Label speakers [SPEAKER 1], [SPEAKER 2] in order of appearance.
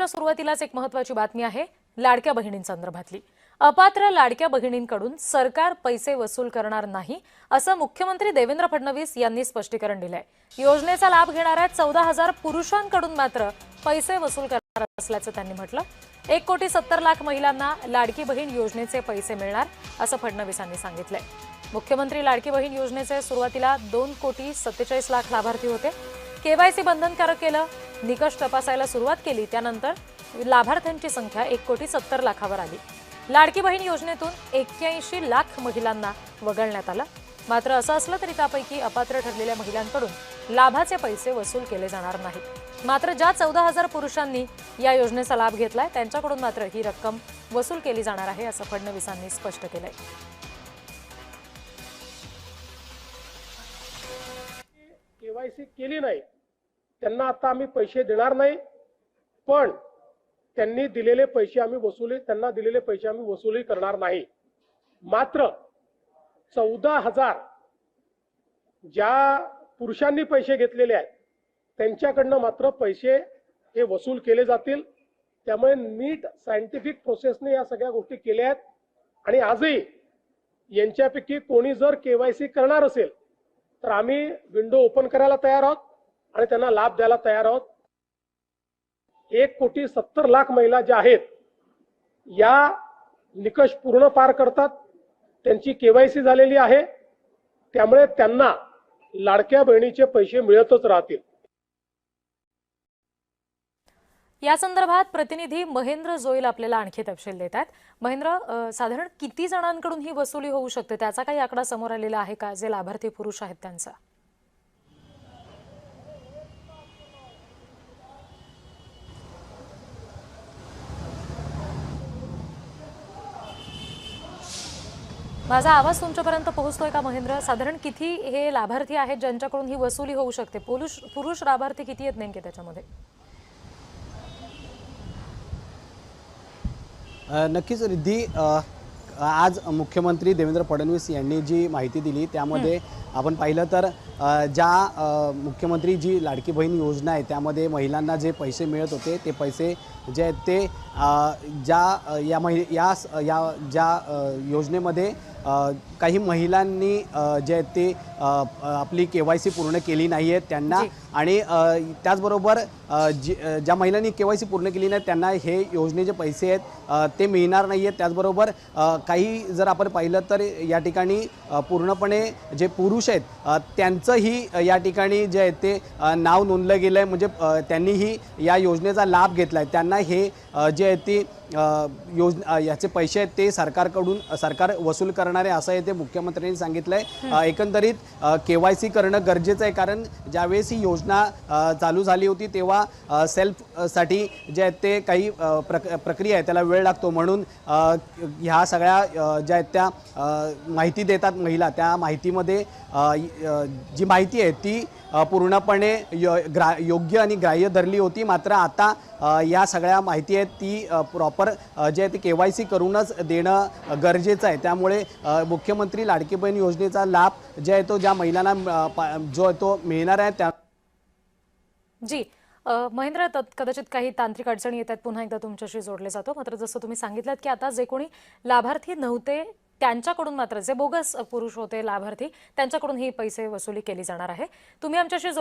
[SPEAKER 1] बुलेटिनच्या सुरुवातीलाच एक महत्त्वाची बातमी आहे लाडक्या बहिणींसंदर्भातली। अपात्र लाडक्या बहिणींकडून सरकार पैसे वसूल करणार नाही असं मुख्यमंत्री देवेंद्र फडणवीस यांनी स्पष्टीकरण दिलंय। योजनेचा लाभ घेणाऱ्या 14,000 पुरुषांकडून मात्र पैसे वसूल करणार असल्याचं त्यांनी म्हटलं। 1,70,00,000 महिलांना लाडकी बहीण योजनेचे पैसे मिळणार असं फडणवीसांनी सांगितलंय। मुख्यमंत्री लाडकी बहीण योजनेचे सुरुवातीला 2,47,00,000 लाभार्थी होते। केवायसी बंधनकारक केलं, निकष तपासायला सुरुवात केली, त्यानंतर लाभार्थ्यांची संख्या 1,70,00,000 वर आली। लाडकी बहीण योजनेतून 81,00,000 महिलांना वगळण्यात आलं। मात्र असं असलं तरी त्यापैकी अपात्र ठरलेल्या महिलांकडून लाभाचे पैसे वसूल केले जाणार नाहीत। मात्र ज्या 14,000 पुरुषांनी या योजनेचा लाभ घेतलाय त्यांच्याकडून मात्र ही रक्कम वसूल केली जाणार आहे असं फडणवीसांनी स्पष्ट केलंय।
[SPEAKER 2] केवायसी केली नाही त्यांना आता आम्ही पैसे देणार नाही, पण त्यांनी दिलेले पैसे आम्ही वसुली करणार नाही। मात्र 14,000 ज्या पुरुषांनी पैसे घेतलेले आहेत त्यांच्याकडनं मात्र पैसे हे वसूल केले जातील। त्यामुळे नीट सायंटिफिक प्रोसेसने या सगळ्या गोष्टी केल्या आहेत आणि आजही यांच्यापैकी कोणी जर केवायसी करणार असेल तर आम्ही विंडो ओपन करायला तयार आहोत आणि त्यांना लाभ द्यायला तयार आहोत। 1,70,00,000 महिला ज्या आहेत या निकष पूर्ण पार करतात, त्यांची केवायसी झालेली आहे, त्यामुळे त्यांना लाडक्या बहिणीचे पैसे मिळतच राहतील।
[SPEAKER 1] या संदर्भात प्रतिनिधी महेंद्र जोईल आपल्याला आणखी तपशील देतात। महेंद्र, साधारण किती जणांकडून ही वसुली होऊ शकते, त्याचा काही आकडा समोर आलेला आहे का, जे लाभार्थी पुरुष आहेत त्यांचा? माझा आवाज तुमच्यापर्यंत पोहोचतोय का महेंद्र? साधारण किती हे लाभार्थी आहेत ज्यांच्याकडून ही वसुली होऊ शकते? पुरुष लाभार्थी किती आहेत नेमके त्याच्यामध्ये?
[SPEAKER 3] नक्कीच रिद्धी, आज मुख्यमंत्री देवेंद्र फडणवीस यांनी जी माहिती दिली त्यामध्ये आपण पाहिलं तर ज्या मुख्यमंत्री जी लाडकी बहीण योजना आहे त्यामध्ये महिलांना जे पैसे मिळत होते ते पैसे जे आहेत ते ज्या योजनेमध्ये काही महिलांनी जे आहेत ते आपली केवायसी पूर्ण केली नाही आहे त्यांना, आणि त्याचबरोबर ज्या महिलांनी केवायसी पूर्ण केली नाही त्यांना हे योजनेचे पैसे आहेत ते मिळणार नाही आहेत। त्याचबरोबर काही जर आपण पाहिलं तर या ठिकाणी पूर्णपणे जे पुरुष आहेत त्यांचंही या ठिकाणी जे आहे ते नाव नोंदलं गेलं आहे, म्हणजे त्यांनीही या योजनेचा लाभ घेतला आहे। त्यांना हे जे आहे ते याचे पैसे आहेत ते सरकार वसूल करणारे असं आहे ते मुख्यमंत्र्यांनी सांगितलं आहे। एकंदरीत केवायसी करणं गरजेचं आहे, कारण ज्यावेळेस ही योजना चालू झाली होती तेव्हा सेल्फसाठी जे आहेत ते काही प्रक्रिया आहे त्याला वेळ लागतो, म्हणून ह्या सगळ्या ज्या आहेत त्या माहिती देतात महिला, त्या माहितीमध्ये जी माहिती आहे ती पूर्णपणे योग्य आणि ग्राह्य धरली होती। मात्र आता या सगळ्या माहिती आहेत ती प्रॉपर जे आहे ते केवायसी करूनच देणं गरजेचं आहे। त्यामुळे मुख्यमंत्री लाडकी बहीण योजनेचा लाभ जे आहे तो ज्या महिलांना जो आहे तो मिळणार आहे त्या
[SPEAKER 1] जी महेंद्र, कदाचित काही तांत्रिक अडचणी येतात, पुन्हा एकदा तुमच्याशी जोडले जातो। मात्र जसं तुम्ही सांगितलं की आता जे कोणी लाभार्थी नव्हते त्यांच्याकडून मात्र जे बोगस पुरुष होते लाभार्थी त्यांच्याकडून ही पैसे वसुली केली जाणार आहे। तुम्ही आमच्याशी